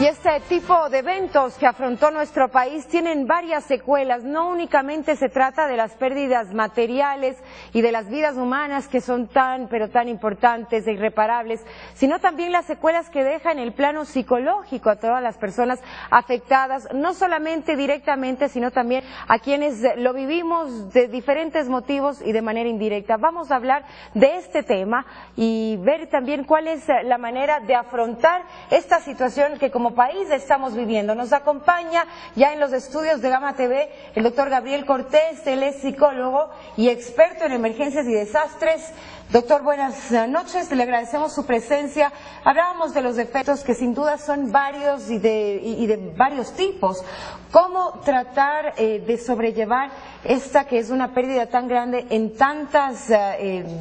Y este tipo de eventos que afrontó nuestro país tienen varias secuelas. No únicamente se trata de las pérdidas materiales y de las vidas humanas que son tan importantes e irreparables, sino también las secuelas que deja en el plano psicológico a todas las personas afectadas, no solamente directamente, sino también a quienes lo vivimos de diferentes motivos y de manera indirecta. Vamos a hablar de este tema y ver también cuál es la manera de afrontar esta situación que como país estamos viviendo. Nos acompaña ya en los estudios de Gama TV el doctor Gabriel Cortés. Él es psicólogo y experto en emergencias y desastres. Doctor, buenas noches, le agradecemos su presencia. Hablábamos de los efectos que sin duda son varios y de varios tipos. ¿Cómo tratar de sobrellevar esta que es una pérdida tan grande en tantas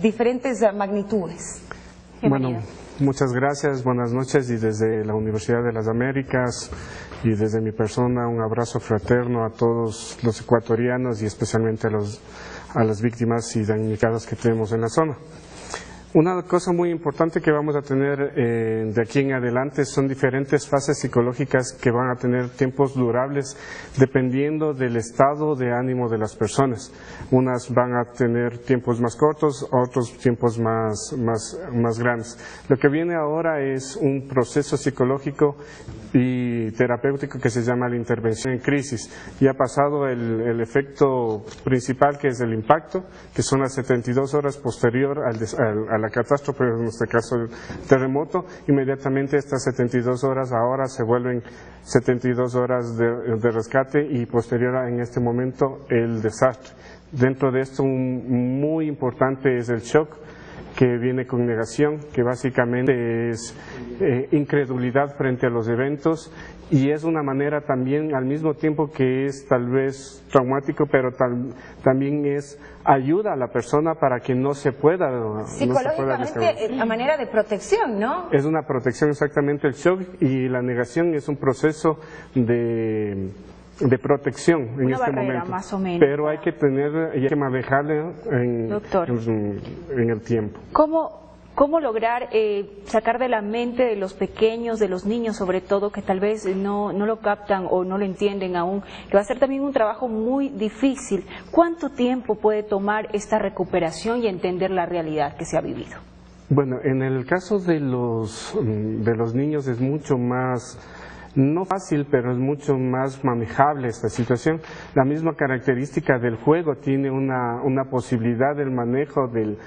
diferentes magnitudes? Bueno, muchas gracias, buenas noches, y desde la Universidad de las Américas y desde mi persona un abrazo fraterno a todos los ecuatorianos y especialmente a las víctimas y damnificados que tenemos en la zona. Una cosa muy importante que vamos a tener de aquí en adelante son diferentes fases psicológicas que van a tener tiempos durables dependiendo del estado de ánimo de las personas. Unas van a tener tiempos más cortos, otros tiempos más grandes. Lo que viene ahora es un proceso psicológico y terapéutico que se llama la intervención en crisis. Ya ha pasado el efecto principal, que es el impacto, que son las 72 horas posterior a la catástrofe, en este caso el terremoto. Inmediatamente estas 72 horas ahora se vuelven 72 horas de rescate y posterior en este momento el desastre. Dentro de esto muy importante es el shock, que viene con negación, que básicamente es incredulidad frente a los eventos, y es una manera también al mismo tiempo que es tal vez traumático, pero también es ayuda a la persona para que no se pueda psicológicamente la manera de protección, ¿no? Es una protección, exactamente. El shock y la negación es un proceso de protección en una este barrera, momento, más o menos. Pero hay que manejarle en el tiempo. ¿Cómo lograr sacar de la mente de los pequeños, de los niños sobre todo, que tal vez no lo captan o no lo entienden aún, que va a ser también un trabajo muy difícil? ¿Cuánto tiempo puede tomar esta recuperación y entender la realidad que se ha vivido? Bueno, en el caso de los niños es mucho más, no fácil, pero es mucho más manejable esta situación. La misma característica del juego tiene una posibilidad del manejo del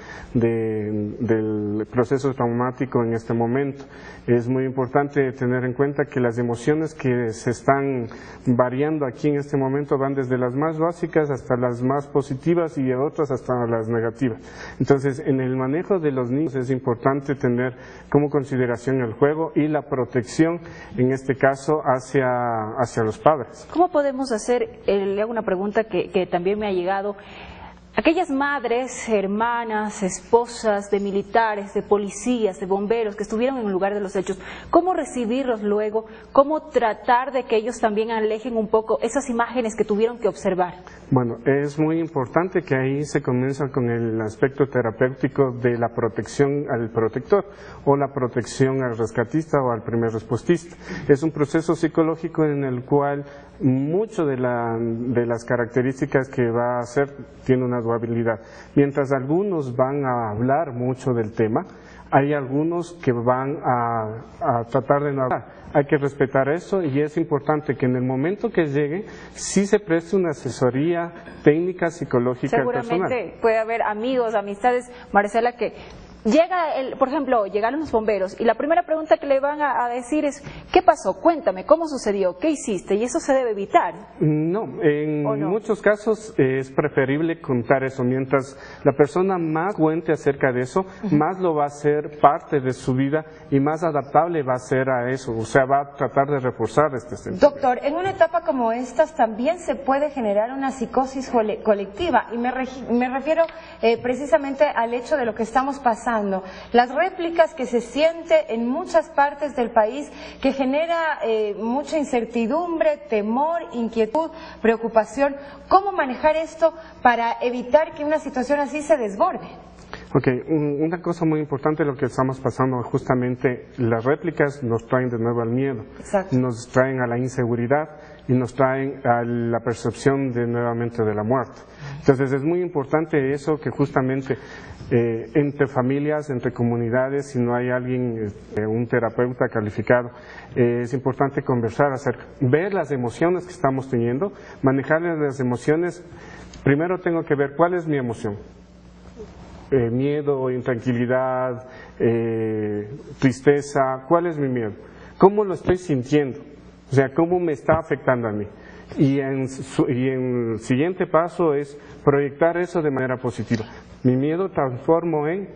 proceso traumático en este momento. Es muy importante tener en cuenta que las emociones que se están variando aquí en este momento van desde las más básicas hasta las más positivas y otras hasta las negativas. Entonces, en el manejo de los niños es importante tener como consideración el juego y la protección, en este caso, hacia los padres. ¿Cómo podemos hacer? Le hago una pregunta que también me ha llegado. Aquellas madres, hermanas, esposas de militares, de policías, de bomberos que estuvieron en el lugar de los hechos, ¿cómo recibirlos luego? ¿Cómo tratar de que ellos también alejen un poco esas imágenes que tuvieron que observar? Bueno, es muy importante que ahí se comienza con el aspecto terapéutico de la protección al protector o la protección al rescatista o al primer respondista. Es un proceso psicológico en el cual mucho de las características que va a hacer tiene una dualidad. Mientras algunos van a hablar mucho del tema, hay algunos que van a tratar de no hablar. Hay que respetar eso y es importante que en el momento que llegue sí se preste una asesoría técnica psicológica al personal. Seguramente puede haber amigos, amistades, Marcela, que por ejemplo, llegaron los bomberos y la primera pregunta que le van a decir es ¿qué pasó? Cuéntame, ¿cómo sucedió? ¿Qué hiciste? Y eso se debe evitar. No, en muchos casos es preferible contar eso. Mientras la persona más cuente acerca de eso, más lo va a hacer parte de su vida y más adaptable va a ser a eso. O sea, va a tratar de reforzar este sentido. Doctor, en una etapa como estas también se puede generar una psicosis colectiva y me refiero precisamente al hecho de lo que estamos pasando. Las réplicas que se siente en muchas partes del país, que genera mucha incertidumbre, temor, inquietud, preocupación. ¿Cómo manejar esto para evitar que una situación así se desborde? Ok, una cosa muy importante lo que estamos pasando, justamente las réplicas nos traen de nuevo al miedo, Exacto. nos traen a la inseguridad y nos traen a la percepción de nuevamente de la muerte. Entonces es muy importante eso, que justamente entre familias, entre comunidades, si no hay alguien, un terapeuta calificado, es importante conversar acerca, ver las emociones que estamos teniendo, manejar las emociones. Primero tengo que ver cuál es mi emoción. Miedo, intranquilidad, tristeza, ¿cuál es mi miedo? ¿Cómo lo estoy sintiendo? O sea, ¿cómo me está afectando a mí? Y en el siguiente paso es proyectar eso de manera positiva. Mi miedo transformo en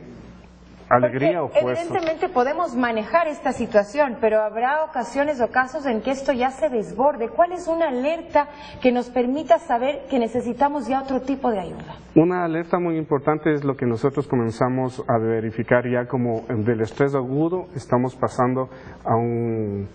alegría o fuerza. Evidentemente podemos manejar esta situación, pero habrá ocasiones o casos en que esto ya se desborde. ¿Cuál es una alerta que nos permita saber que necesitamos ya otro tipo de ayuda? Una alerta muy importante es lo que nosotros comenzamos a verificar ya como del estrés agudo, estamos pasando a un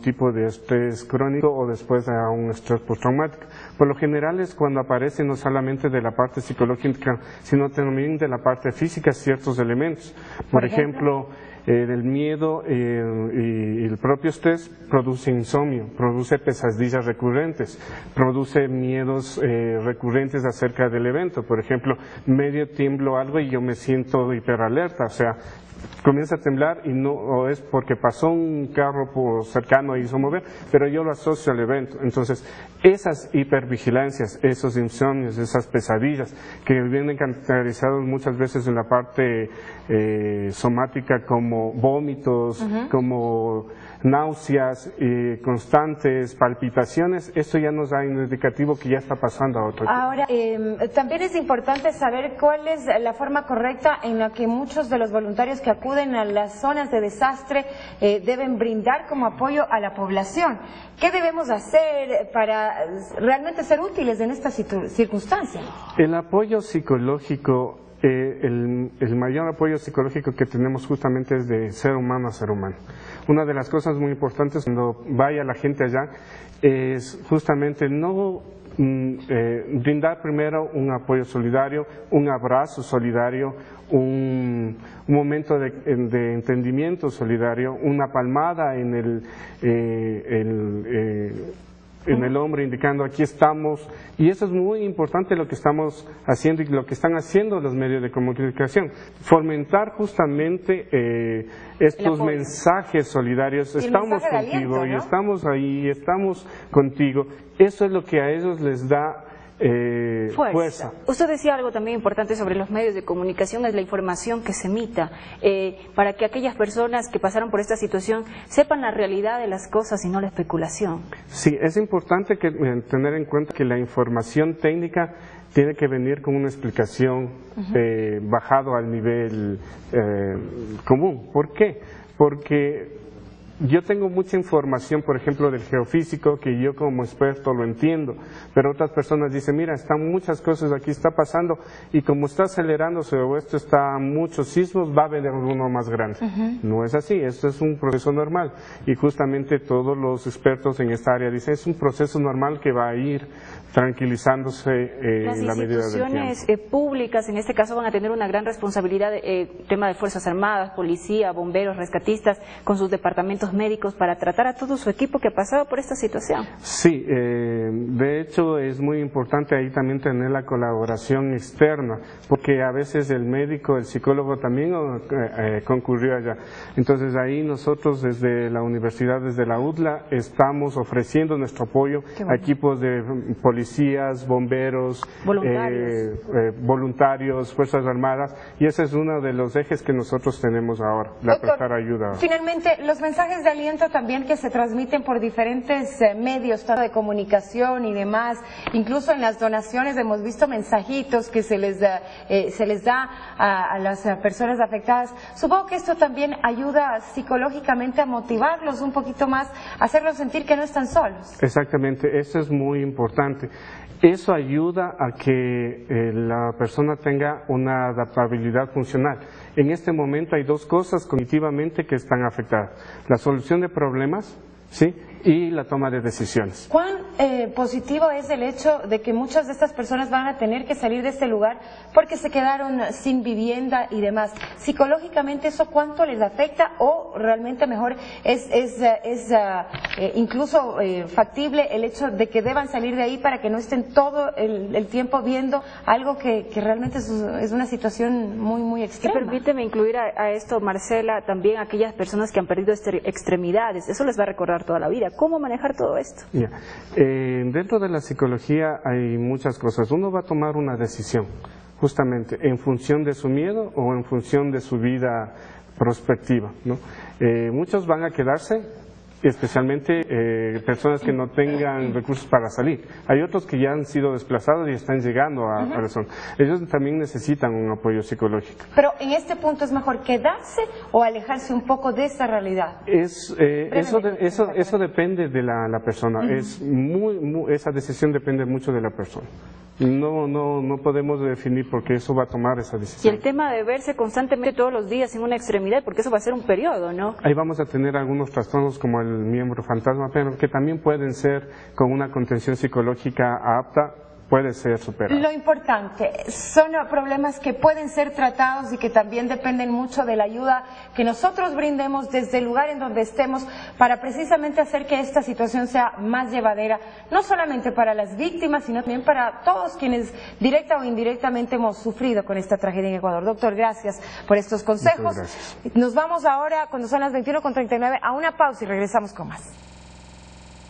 tipo de estrés crónico o después a un estrés postraumático. Por lo general es cuando aparece no solamente de la parte psicológica, sino también de la parte física ciertos elementos. Por ejemplo, el miedo y el propio estrés produce insomnio, produce pesadillas recurrentes, produce miedos recurrentes acerca del evento. Por ejemplo, medio tiemblo algo y yo me siento hiperalerta, o sea, comienza a temblar y no o es porque pasó un carro por cercano y hizo mover, pero yo lo asocio al evento. Entonces, esas hipervigilancias, esos insomnios, esas pesadillas que vienen caracterizados muchas veces en la parte somática como vómitos, como náuseas constantes, palpitaciones, esto ya nos da un indicativo que ya está pasando a otro tipo. Ahora, también es importante saber cuál es la forma correcta en la que muchos de los voluntarios que acuden a las zonas de desastre deben brindar como apoyo a la población. ¿Qué debemos hacer para realmente ser útiles en esta circunstancia? El apoyo psicológico, el mayor apoyo psicológico que tenemos justamente es de ser humano a ser humano. Una de las cosas muy importantes cuando vaya la gente allá es justamente no brindar primero un apoyo solidario, un abrazo solidario, un momento de entendimiento solidario, una palmada en el hombro indicando aquí estamos, y eso es muy importante lo que estamos haciendo y lo que están haciendo los medios de comunicación, fomentar justamente estos mensajes solidarios, estamos contigo, ¿no? Y estamos ahí, estamos contigo, eso es lo que a ellos les da fuerza. Usted decía algo también importante sobre los medios de comunicación, es la información que se emita, para que aquellas personas que pasaron por esta situación sepan la realidad de las cosas y no la especulación. Sí, es importante tener en cuenta que la información técnica tiene que venir con una explicación bajado al nivel común. ¿Por qué? Porque yo tengo mucha información, por ejemplo, del geofísico, que yo como experto lo entiendo, pero otras personas dicen, mira, están muchas cosas aquí, está pasando, y como está acelerándose o esto está muchos sismos, va a venir uno más grande. No es así, esto es un proceso normal, y justamente todos los expertos en esta área dicen, es un proceso normal que va a ir tranquilizándose en la medida del tiempo. Las instituciones públicas, en este caso, van a tener una gran responsabilidad, tema de Fuerzas Armadas, policía, bomberos, rescatistas, con sus departamentos médicos para tratar a todo su equipo que ha pasado por esta situación. Sí, de hecho es muy importante ahí también tener la colaboración externa, porque a veces el médico, el psicólogo también concurrió allá. Entonces ahí nosotros desde la universidad, desde la UDLA, estamos ofreciendo nuestro apoyo a equipos de policías, bomberos, voluntarios, Fuerzas Armadas, y ese es uno de los ejes que nosotros tenemos ahora, la prestar ayuda. Finalmente, los mensajes de aliento también que se transmiten por diferentes medios, tanto de comunicación y demás, incluso en las donaciones hemos visto mensajitos que se les da a las personas afectadas. Supongo que esto también ayuda psicológicamente a motivarlos un poquito más, a hacerlos sentir que no están solos. Exactamente, eso es muy importante. Eso ayuda a que la persona tenga una adaptabilidad funcional. En este momento hay dos cosas cognitivamente que están afectadas. La solución de problemas, ¿sí? y la toma de decisiones. ¿Cuán positivo es el hecho de que muchas de estas personas van a tener que salir de este lugar porque se quedaron sin vivienda y demás? Psicológicamente, ¿eso cuánto les afecta o realmente mejor es incluso factible el hecho de que deban salir de ahí para que no estén todo el tiempo viendo algo que realmente es una situación muy extrema? Y permíteme incluir a esto, Marcela, también aquellas personas que han perdido extremidades. Eso les va a recordar toda la vida. ¿Cómo manejar todo esto? Dentro de la psicología hay muchas cosas. Uno va a tomar una decisión, justamente, en función de su miedo o en función de su vida prospectiva, ¿no? Muchos van a quedarse, especialmente personas que no tengan recursos para salir. Hay otros que ya han sido desplazados y están llegando a la zona. Ellos también necesitan un apoyo psicológico. Pero en este punto, ¿es mejor quedarse o alejarse un poco de esa realidad? Eso depende de la persona. Esa decisión depende mucho de la persona. No podemos definir porque eso va a tomar esa decisión. Y el tema de verse constantemente todos los días en una extremidad, porque eso va a ser un periodo, ¿no? Ahí vamos a tener algunos trastornos como el miembro fantasma, pero que también pueden ser con una contención psicológica apta, puede ser superado. Lo importante, son problemas que pueden ser tratados y que también dependen mucho de la ayuda que nosotros brindemos desde el lugar en donde estemos para precisamente hacer que esta situación sea más llevadera, no solamente para las víctimas, sino también para todos quienes directa o indirectamente hemos sufrido con esta tragedia en Ecuador. Doctor, gracias por estos consejos. Nos vamos ahora, cuando son las 21:39, a una pausa y regresamos con más.